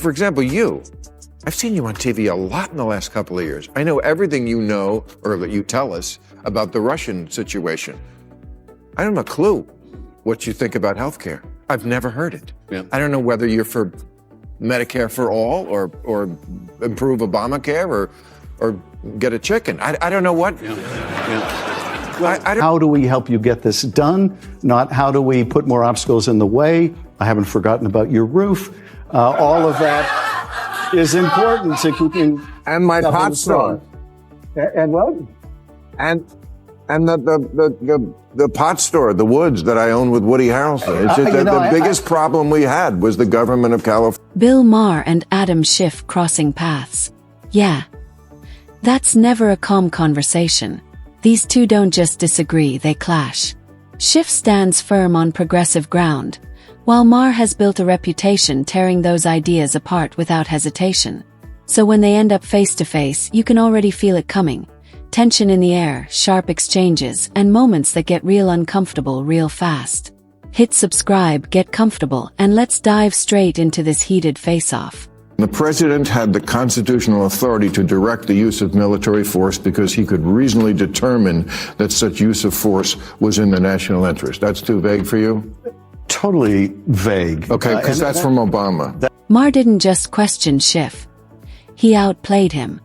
for example, I've seen you on TV a lot in the last couple of years. I know everything you know or that you tell us about the Russian situation. I don't have a clue what you think about healthcare. I've never heard it. Yeah. I don't know whether you're for Medicare for all or improve Obamacare or get a chicken. I don't know what. Yeah. Yeah. Well, how do we help you get this done? Not how do we put more obstacles in the way? I haven't forgotten about your roof. All of that is important to keeping. And my pot store. And what? And the pot store, the Woods that I own with Woody Harrelson. It's just the biggest problem we had was the government of California. Bill Maher and Adam Schiff crossing paths. Yeah. That's never a calm conversation. These two don't just disagree, they clash. Schiff stands firm on progressive ground, while Maher has built a reputation tearing those ideas apart without hesitation. So when they end up face to face, you can already feel it coming. Tension in the air, sharp exchanges, and moments that get real uncomfortable real fast. Hit subscribe, get comfortable, and let's dive straight into this heated face-off. The president had the constitutional authority to direct the use of military force because he could reasonably determine that such use of force was in the national interest. That's too vague for you? Totally vague. Okay, because that's from Obama. Maher didn't just question Schiff. He outplayed him.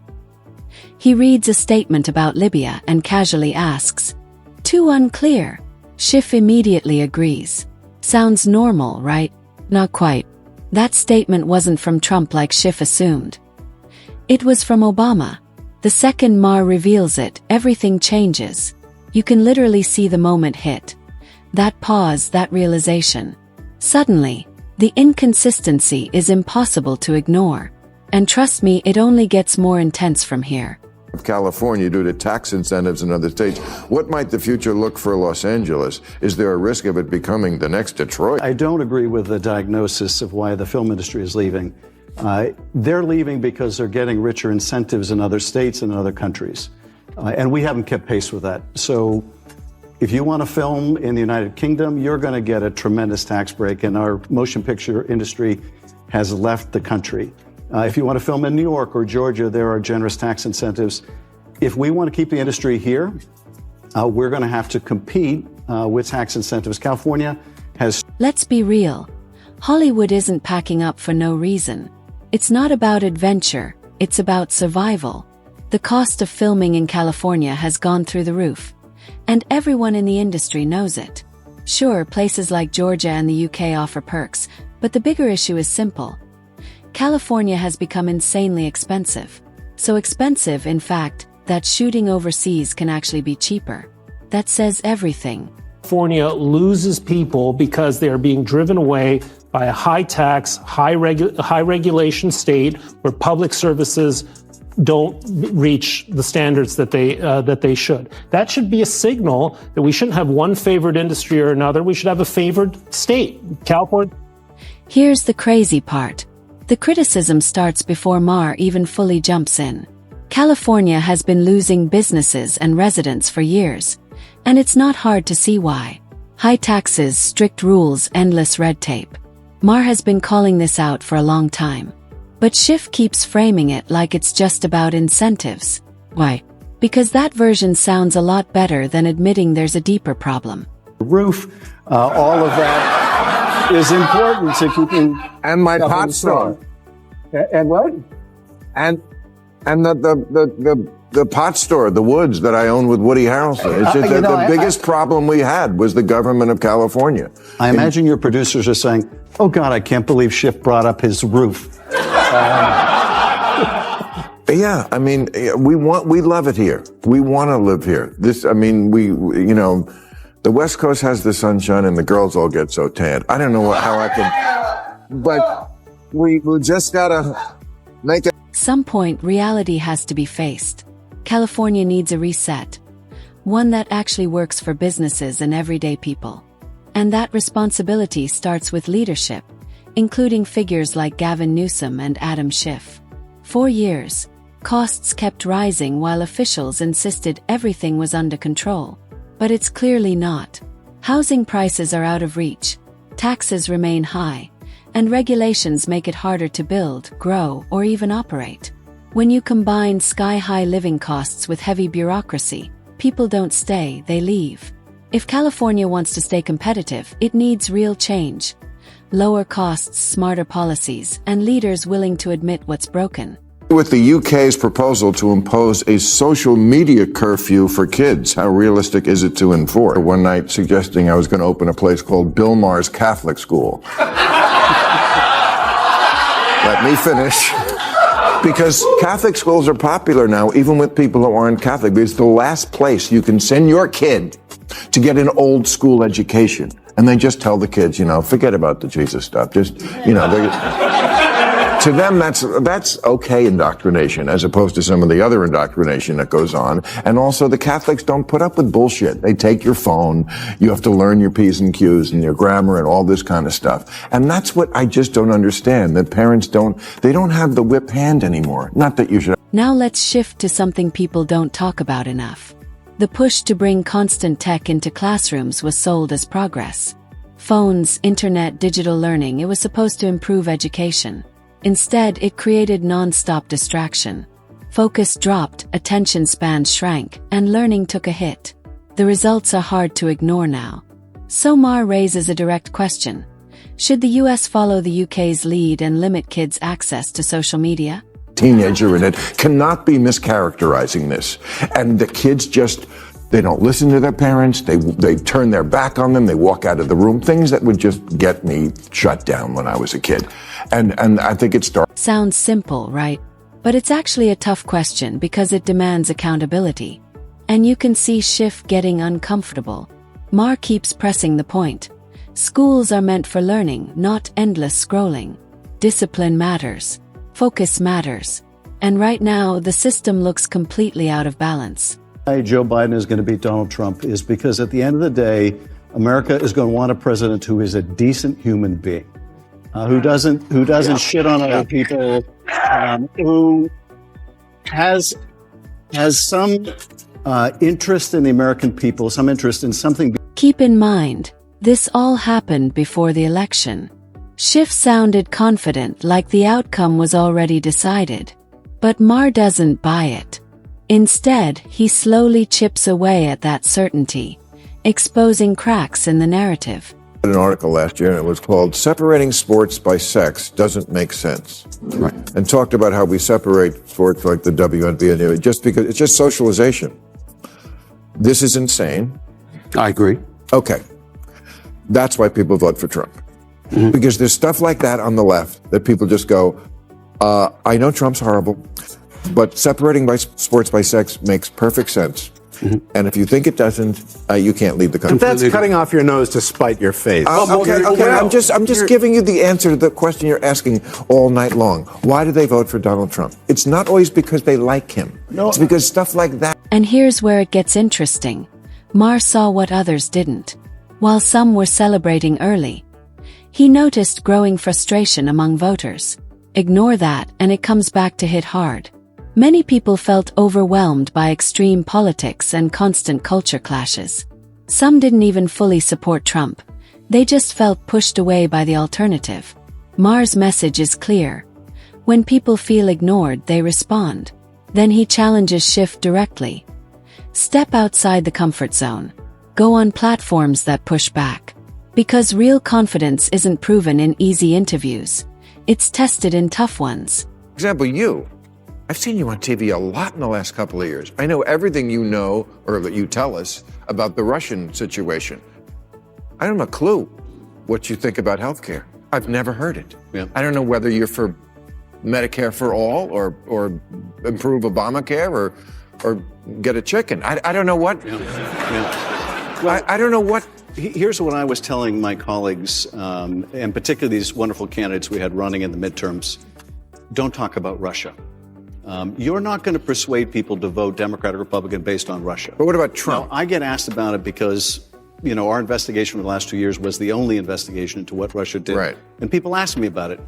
He reads a statement about Libya and casually asks, "Too unclear." Schiff immediately agrees. Sounds normal, right? Not quite. That statement wasn't from Trump like Schiff assumed. It was from Obama. The second Maher reveals it, everything changes. You can literally see the moment hit. That pause, that realization. Suddenly, the inconsistency is impossible to ignore. And trust me, it only gets more intense from here. Of California due to tax incentives in other states. What might the future look for Los Angeles? Is there a risk of it becoming the next Detroit? I don't agree with the diagnosis of why the film industry is leaving. They're leaving because they're getting richer incentives in other states and in other countries. And we haven't kept pace with that. So if you want to film in the United Kingdom, you're going to get a tremendous tax break, and our motion picture industry has left the country. If you want to film in New York or Georgia, there are generous tax incentives. If we want to keep the industry here, we're going to have to compete with tax incentives. California has... Let's be real. Hollywood isn't packing up for no reason. It's not about adventure, it's about survival. The cost of filming in California has gone through the roof. And everyone in the industry knows it. Sure, places like Georgia and the UK offer perks, but the bigger issue is simple. California has become insanely expensive. So expensive, in fact, that shooting overseas can actually be cheaper. That says everything. California loses people because they are being driven away by a high-tax, high-regulation state where public services don't reach the standards that they should. That should be a signal that we shouldn't have one favored industry or another. We should have a favored state. California. Here's the crazy part. The criticism starts before Maher even fully jumps in. California has been losing businesses and residents for years, and it's not hard to see why. High taxes, strict rules, endless red tape. Maher has been calling this out for a long time. But Schiff keeps framing it like it's just about incentives. Why? Because that version sounds a lot better than admitting there's a deeper problem. Roof, all of that is important to keeping... And my pot store. And what? And the pot store, the Woods that I own with Woody Harrelson. It's just the biggest problem we had was the government of California. I imagine your producers are saying, "Oh God, I can't believe Schiff brought up his roof." Yeah, I mean, we love it here. We want to live here. The West Coast has the sunshine and the girls all get so tanned. I don't know how I can, but we just gotta make it. Some point, reality has to be faced. California needs a reset. One that actually works for businesses and everyday people. And that responsibility starts with leadership, including figures like Gavin Newsom and Adam Schiff. For years, costs kept rising while officials insisted everything was under control. But it's clearly not. Housing prices are out of reach, taxes remain high, and regulations make it harder to build, grow, or even operate. When you combine sky-high living costs with heavy bureaucracy, people don't stay, they leave. If California wants to stay competitive, it needs real change. Lower costs, smarter policies, and leaders willing to admit what's broken. With the UK's proposal to impose a social media curfew for kids, how realistic is it to enforce? One night suggesting I was going to open a place called Bill Maher's Catholic School. Let me finish. Because Catholic schools are popular now, even with people who aren't Catholic. It's the last place you can send your kid to get an old school education. And they just tell the kids, forget about the Jesus stuff. Just, to them, that's okay indoctrination, as opposed to some of the other indoctrination that goes on. And also, the Catholics don't put up with bullshit. They take your phone. You have to learn your P's and Q's and your grammar and all this kind of stuff. And that's what I just don't understand, that parents don't have the whip hand anymore. Not that you should. Now let's shift to something people don't talk about enough. The push to bring constant tech into classrooms was sold as progress. Phones, internet, digital learning, it was supposed to improve education. Instead, it created non-stop distraction. Focus dropped, attention spans shrank, and learning took a hit. The results are hard to ignore now. So Maher raises a direct question. Should the US follow the UK's lead and limit kids' access to social media? Teenager in it cannot be mischaracterizing this. And the kids they don't listen to their parents, they turn their back on them, they walk out of the room, things that would just get me shut down when I was a kid. And I think it starts. Sounds simple, right? But it's actually a tough question because it demands accountability. And you can see Schiff getting uncomfortable. Maher keeps pressing the point. Schools are meant for learning, not endless scrolling. Discipline matters. Focus matters. And right now, the system looks completely out of balance. Why Joe Biden is going to beat Donald Trump is because at the end of the day, America is going to want a president who is a decent human being, who doesn't shit on other people, who has some interest in the American people, some interest in something. Keep in mind, this all happened before the election. Schiff sounded confident, like the outcome was already decided. But Maher doesn't buy it. Instead, he slowly chips away at that certainty, exposing cracks in the narrative. I read an article last year, and it was called "Separating Sports by Sex Doesn't Make Sense." Right. And talked about how we separate sports like the WNBA just because it's just socialization. This is insane. I agree. Okay. That's why people vote for Trump. Mm-hmm. Because there's stuff like that on the left that people just go, I know Trump's horrible, but separating by sports by sex makes perfect sense. Mm-hmm. And if you think it doesn't, you can't leave the country. But that's cutting off your nose to spite your face. Okay. I'm just giving you the answer to the question you're asking all night long. Why do they vote for Donald Trump? It's not always because they like him. No. It's because stuff like that. And here's where it gets interesting. Maher saw what others didn't. While some were celebrating early, he noticed growing frustration among voters. Ignore that, and it comes back to hit hard. Many people felt overwhelmed by extreme politics and constant culture clashes. Some didn't even fully support Trump. They just felt pushed away by the alternative. Maher's message is clear. When people feel ignored, they respond. Then he challenges Schiff directly. Step outside the comfort zone. Go on platforms that push back. Because real confidence isn't proven in easy interviews. It's tested in tough ones. For example, you. I've seen you on TV a lot in the last couple of years. I know everything you know, or that you tell us, about the Russian situation. I don't have a clue what you think about healthcare. I've never heard it. Yeah. I don't know whether you're for Medicare for all, or improve Obamacare, or get a chicken. I don't know what. Yeah. Yeah. Well, I don't know what. Here's what I was telling my colleagues, and particularly these wonderful candidates we had running in the midterms. Don't talk about Russia. You're not going to persuade people to vote Democrat or Republican based on Russia. But what about Trump? Now, I get asked about it because, our investigation for the last 2 years was the only investigation into what Russia did. Right. And people ask me about it.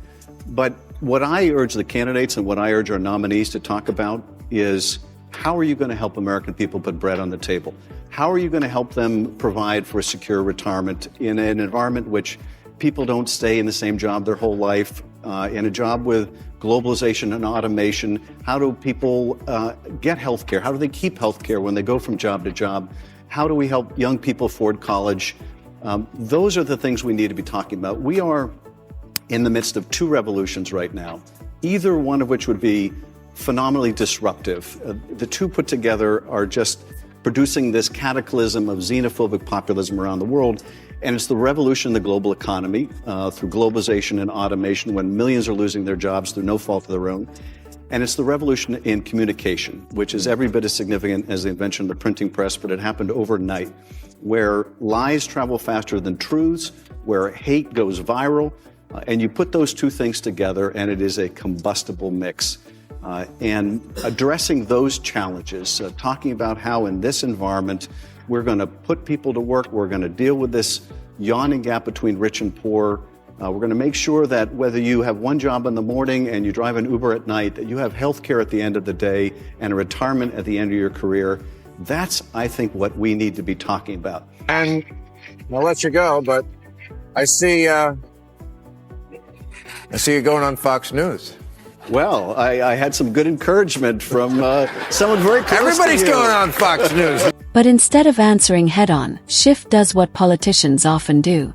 But what I urge the candidates and what I urge our nominees to talk about is, how are you going to help American people put bread on the table? How are you going to help them provide for a secure retirement in an environment which people don't stay in the same job their whole life. In a job with globalization and automation, how do people get health care? How do they keep health care when they go from job to job? How do we help young people afford college? Those are the things we need to be talking about. We are in the midst of two revolutions right now, either one of which would be phenomenally disruptive. The two put together are just producing this cataclysm of xenophobic populism around the world. And it's the revolution in the global economy through globalization and automation when millions are losing their jobs through no fault of their own. And it's the revolution in communication, which is every bit as significant as the invention of the printing press, but it happened overnight, where lies travel faster than truths, where hate goes viral, and you put those two things together and it is a combustible mix. And addressing those challenges, talking about how in this environment we're going to put people to work, we're going to deal with this yawning gap between rich and poor. We're going to make sure that whether you have one job in the morning and you drive an Uber at night, that you have health care at the end of the day and a retirement at the end of your career. That's, I think, what we need to be talking about. And I'll let you go, but I see you going on Fox News. Well, I had some good encouragement from someone very close Everybody's to you. going on Fox News. But instead of answering head-on, Schiff does what politicians often do.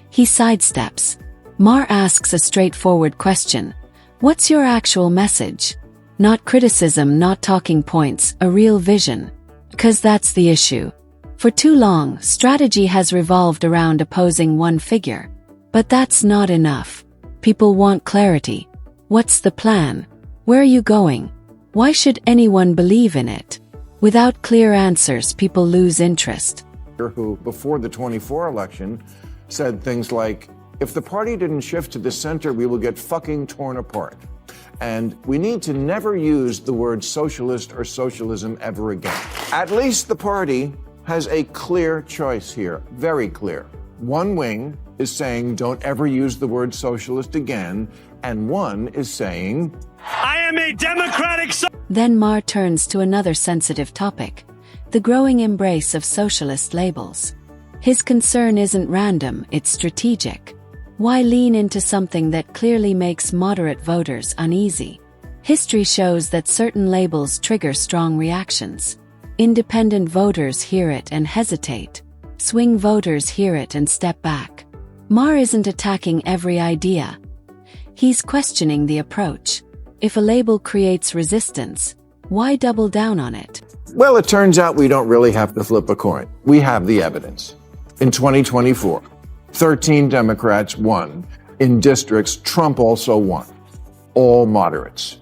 He sidesteps. Maher asks a straightforward question. What's your actual message? Not criticism, not talking points, a real vision. 'Cause that's the issue. For too long, strategy has revolved around opposing one figure. But that's not enough. People want clarity. What's the plan? Where are you going? Why should anyone believe in it? Without clear answers, people lose interest. Who, before the 24 election, said things like, if the party didn't shift to the center, we will get fucking torn apart. And we need to never use the word socialist or socialism ever again. At least the party has a clear choice here, very clear. One wing is saying don't ever use the word socialist again, and one is saying, I am a democratic Then Maher turns to another sensitive topic, the growing embrace of socialist labels. His concern isn't random, it's strategic. Why lean into something that clearly makes moderate voters uneasy? History shows that certain labels trigger strong reactions. Independent voters hear it and hesitate. Swing voters hear it and step back. Maher isn't attacking every idea. He's questioning the approach. If a label creates resistance, why double down on it? well, it turns out we don't really have to flip a coin. We have the evidence. In 2024, 13 Democrats won. In districts, Trump also won. All moderates.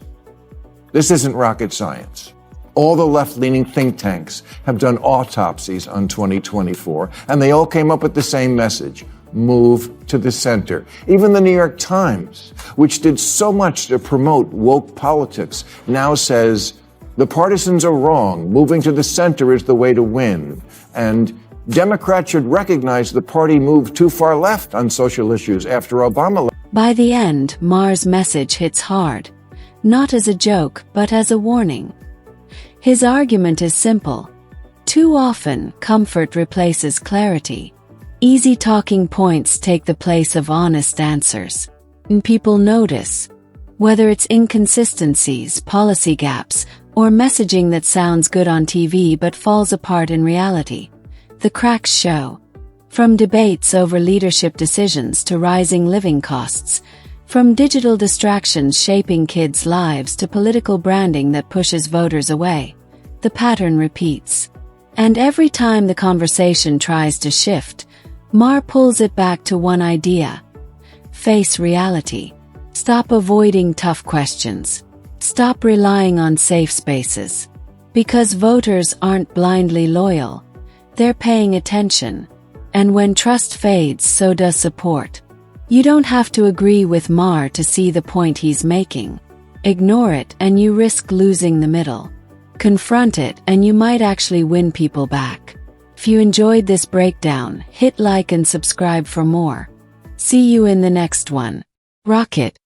This isn't rocket science. All the left-leaning think tanks have done autopsies on 2024, and they all came up with the same message: move to the center. Even the New York Times, which did so much to promote woke politics, now says the partisans are wrong. Moving to the center is the way to win. And Democrats should recognize the party moved too far left on social issues after Obama. By the end, Maher's message hits hard. Not as a joke, but as a warning. His argument is simple. Too often, comfort replaces clarity. Easy talking points take the place of honest answers. And people notice. Whether it's inconsistencies, policy gaps, or messaging that sounds good on TV but falls apart in reality. The cracks show. From debates over leadership decisions to rising living costs, from digital distractions shaping kids' lives to political branding that pushes voters away, the pattern repeats. And every time the conversation tries to shift, Maher pulls it back to one idea. Face reality. Stop avoiding tough questions. Stop relying on safe spaces. Because voters aren't blindly loyal. They're paying attention. And when trust fades, so does support. You don't have to agree with Maher to see the point he's making. Ignore it and you risk losing the middle. Confront it and you might actually win people back. If you enjoyed this breakdown, hit like and subscribe for more. See you in the next one. Rock it.